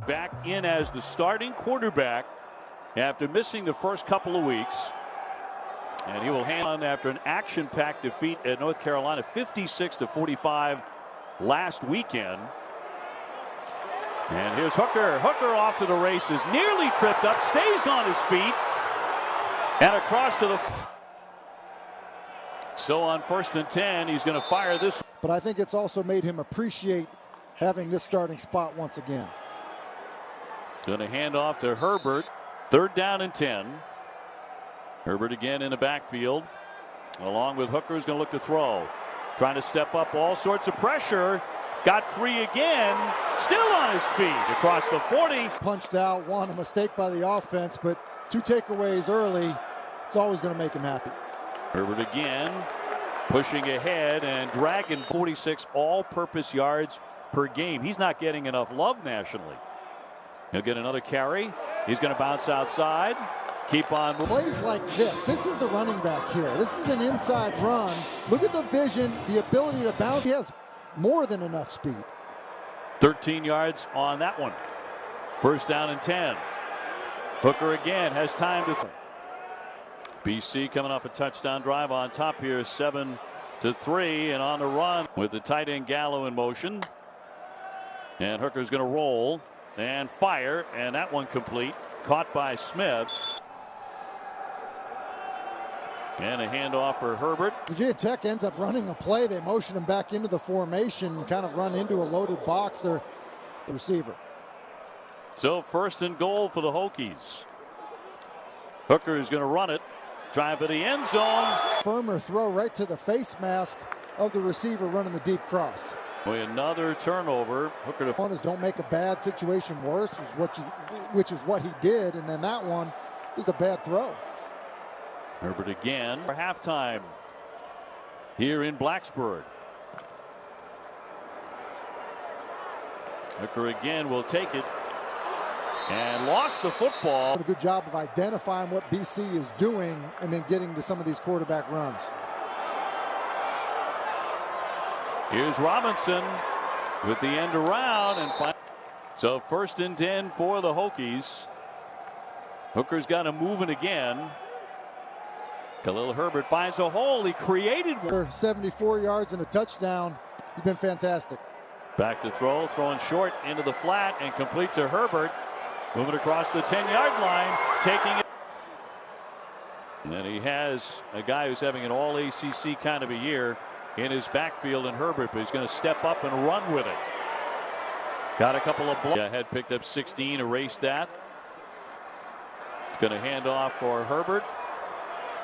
Back in as the starting quarterback after missing the first couple of weeks. And he will hand on after an action-packed defeat at North Carolina, 56-45 last weekend. And here's Hooker. Hooker off to the races, nearly tripped up, stays on his feet, and across to the. So on 1st and 10, he's going to fire this. But I think it's also made him appreciate having this starting spot once again. Going to hand off to Herbert. 3rd down and 10. Herbert again in the backfield. Along with Hooker, who's going to look to throw. Trying to step up, all sorts of pressure. Got free again. Still on his feet across the 40. Punched out, a mistake by the offense, but 2 takeaways early. It's always going to make him happy. Herbert again pushing ahead and dragging 46 all-purpose yards per game. He's not getting enough love nationally. He'll get another carry. He's going to bounce outside. Keep on moving. Plays like this. This is the running back here. This is an inside run. Look at the vision, the ability to bounce. He has more than enough speed. 13 yards on that one. 1st down and 10. Hooker again has time to. BC coming off a touchdown drive on top here, 7-3, and on the run with the tight end Gallo in motion. And Hooker's going to roll and fire, and that one complete. Caught by Smith. And a handoff for Herbert. Virginia Tech ends up running a play. They motion him back into the formation, kind of run into a loaded box. They're the receiver. So 1st and goal for the Hokies. Hooker is going to run it. Drive for the end zone. Firmer throw right to the face mask of the receiver running the deep cross. Boy, another turnover. Hooker to. One is don't make a bad situation worse, which is what he did, and then that one is a bad throw. Herbert again for halftime here in Blacksburg. Hooker again will take it and lost the football. A good job of identifying what BC is doing and then getting to some of these quarterback runs. Here's Robinson with the end around, and so 1st and 10 for the Hokies. Hooker's got him moving again. Khalil Herbert finds a hole. He created one. 74 yards and a touchdown. He's been fantastic. Back to throw, throwing short into the flat and complete to Herbert. Moving across the 10-yard line, taking it. And he has a guy who's having an all-ACC kind of a year in his backfield in Herbert, but he's going to step up and run with it. Got a couple of blocks. Had picked up 16, erased that. It's going to hand off for Herbert.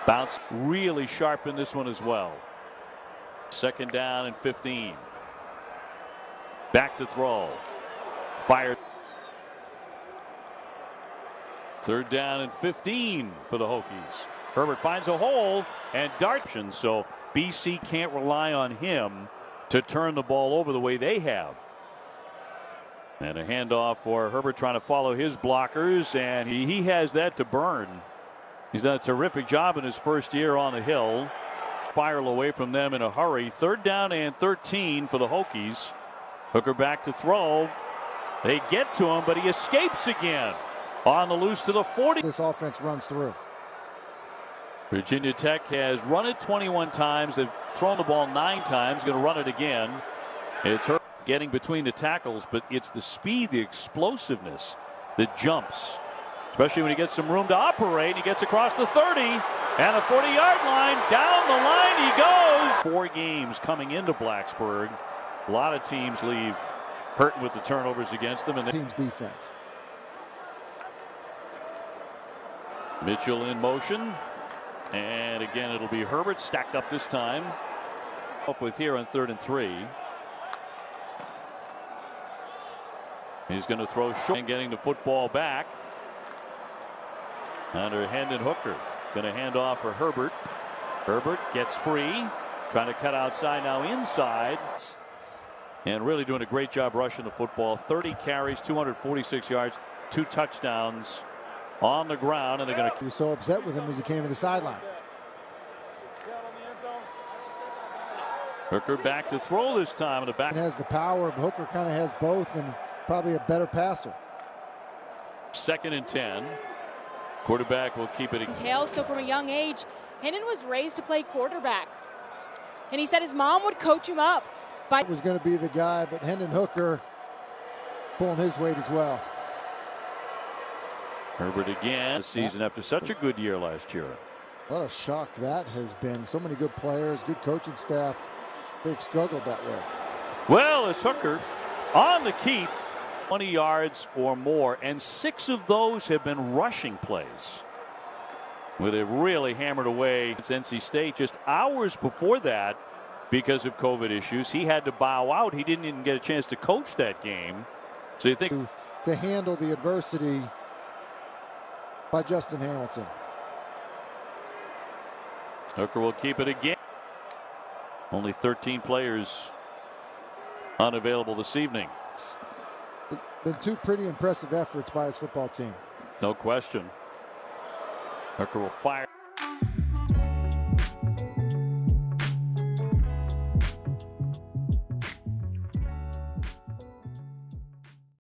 Bounce really sharp in this one as well. 2nd down and 15. Back to throw. Fired. 3rd down and 15 for the Hokies. Herbert finds a hole and darts. So BC can't rely on him to turn the ball over the way they have. And a handoff for Herbert trying to follow his blockers, and he has that to burn. He's done a terrific job in his first year on the hill. Spiral away from them in a hurry. 3rd down and 13 for the Hokies. Hooker back to throw. They get to him, but he escapes again. On the loose to the 40. This offense runs through. Virginia Tech has run it 21 times. They've thrown the ball 9 times. Going to run it again. It's her getting between the tackles, but it's the speed, the explosiveness, the jumps. Especially when he gets some room to operate. He gets across the 30 and the 40-yard line. Down the line he goes. 4 games coming into Blacksburg. A lot of teams leave hurting with the turnovers against them. And team's defense. Mitchell in motion. And again, it'll be Herbert stacked up this time. Up with here on 3rd and 3. He's going to throw short and getting the football back. Under Hendon Hooker. Going to hand off for Herbert. Herbert gets free. Trying to cut outside, now inside. And really doing a great job rushing the football. 30 carries, 246 yards, 2 touchdowns. on the ground, and they're going to. He was so upset with him as he came to the sideline. Hooker back to throw this time in the back. He has the power, but Hooker kind of has both, and probably a better passer. 2nd and 10. Quarterback will keep it. Tails. So from a young age, Hendon was raised to play quarterback, and he said his mom would coach him up. It was going to be the guy, but Hendon Hooker pulling his weight as well. Herbert again, this season after such a good year last year. What a shock that has been. So many good players, good coaching staff. They've struggled that way. Well, it's Hooker on the keep, 20 yards or more, and 6 of those have been rushing plays, where they've really hammered away against NC State. Just hours before that, because of COVID issues, he had to bow out. He didn't even get a chance to coach that game. So you think to handle the adversity by Justin Hamilton. Hooker will keep it again. Only 13 players unavailable this evening. Been 2 pretty impressive efforts by his football team. No question. Hooker will fire.